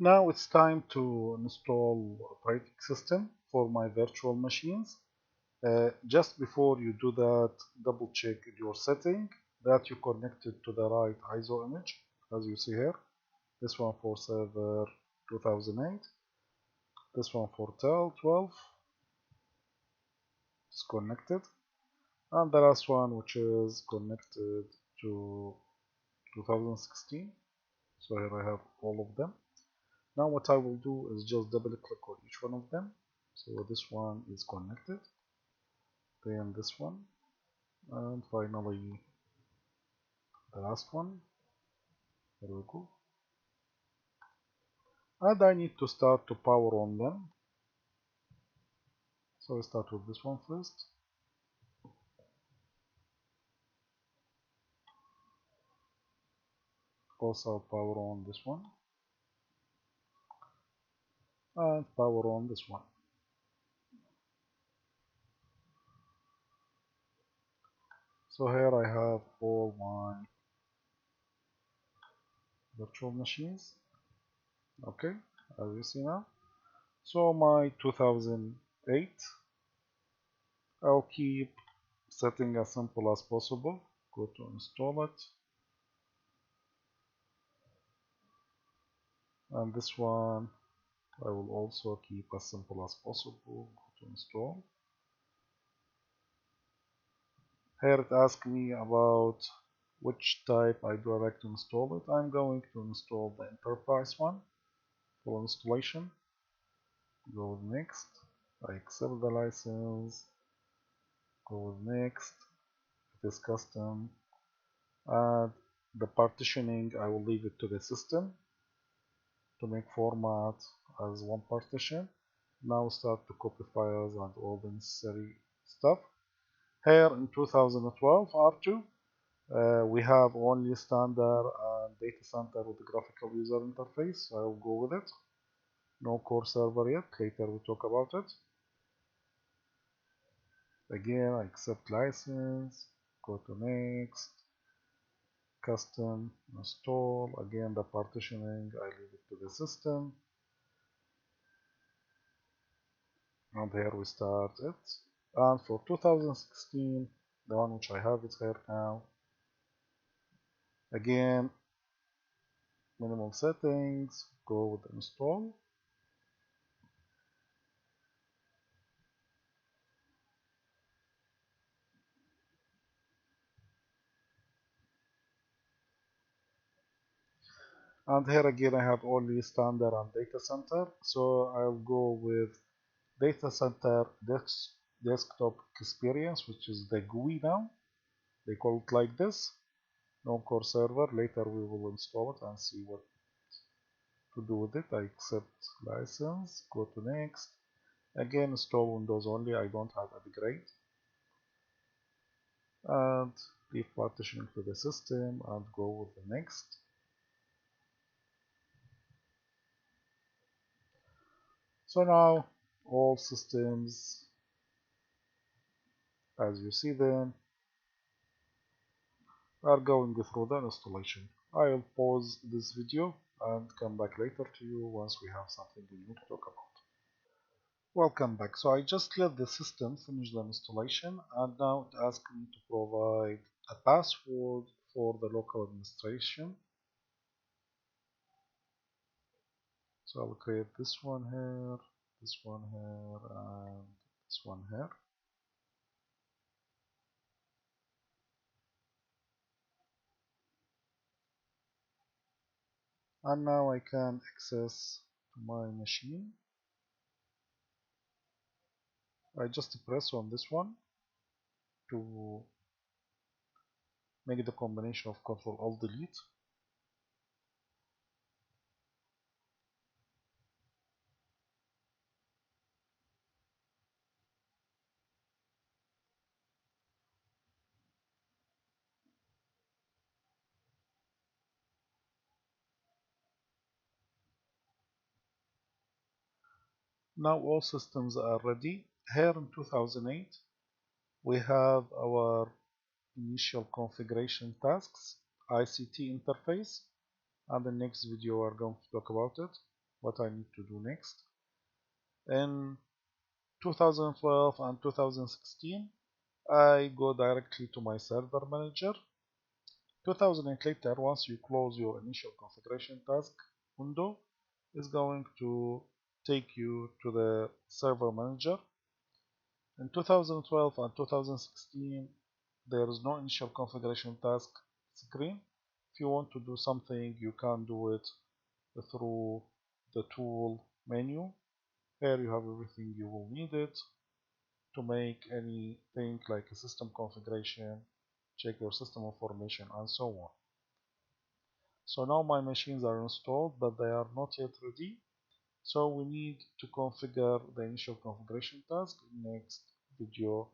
Now it's time to install operating system for my virtual machines. Just before you do that, double check your setting that you connected to the right ISO image, as you see here. This one for server 2008, this one for TEL 12 is connected, and the last one which is connected to 2016. So here I have all of them. Now what I will do is just double click on each one of them. So this one is connected, then this one, and finally the last one. Here we go. And I need to start to power on them. So I start with this one first. Also power on this one. And power on this one. So here I have all my virtual machines. Okay, as you see now. So my 2008, I'll keep setting as simple as possible. Go to install it. And this one I will also keep as simple as possible. Go to install. Here it asks me about which type I do like to install it. I'm going to install the enterprise one. Full installation. Go with next. I accept the license. Go with next. It is custom. And the partitioning I will leave it to the system to make format as one partition. Now start to copy files and all the necessary stuff. Here in 2012 R2 we have only standard and data center with the graphical user interface. So I'll go with it. No core server yet. Later we'll talk about it. Again, I accept license. Go to next. Custom install. Again, the partitioning I leave it to the system. And here we start it. And for 2016, the one which I have it here now. Again, minimal settings. Go with install. And here again I have only standard and data center, so I'll go with data center desktop experience, which is the GUI now. They call it like this. No core server. Later we will install it and see what to do with it. I accept license. Go to next. Again, install Windows only. I don't have upgrade. And leave partitioning to the system and go with the next. So now all systems as you see them are going through the installation. I'll pause this video and come back later to you once we have something new to talk about. Welcome back. So I just let the system finish the installation and now it asks me to provide a password for the local administration. So I'll create this one here, this one here, and this one here. And now I can access to my machine. I just press on this one to make the combination of Ctrl Alt Delete. Now all systems are ready. Here in 2008 we have our initial configuration tasks, ICT interface, and the next video we are going to talk about it. what I need to do next. In 2012 and 2016, I go directly to my server manager. 2008 later, once you close your initial configuration task window, is going to take you to the server manager. In 2012 and 2016, there is no initial configuration task screen. If you want to do something, you can do it through the tool menu. Here you have everything you will need it to make anything like a system configuration, check your system information, and so on. So now my machines are installed, but they are not yet ready. So we need to configure the initial configuration task. In next video,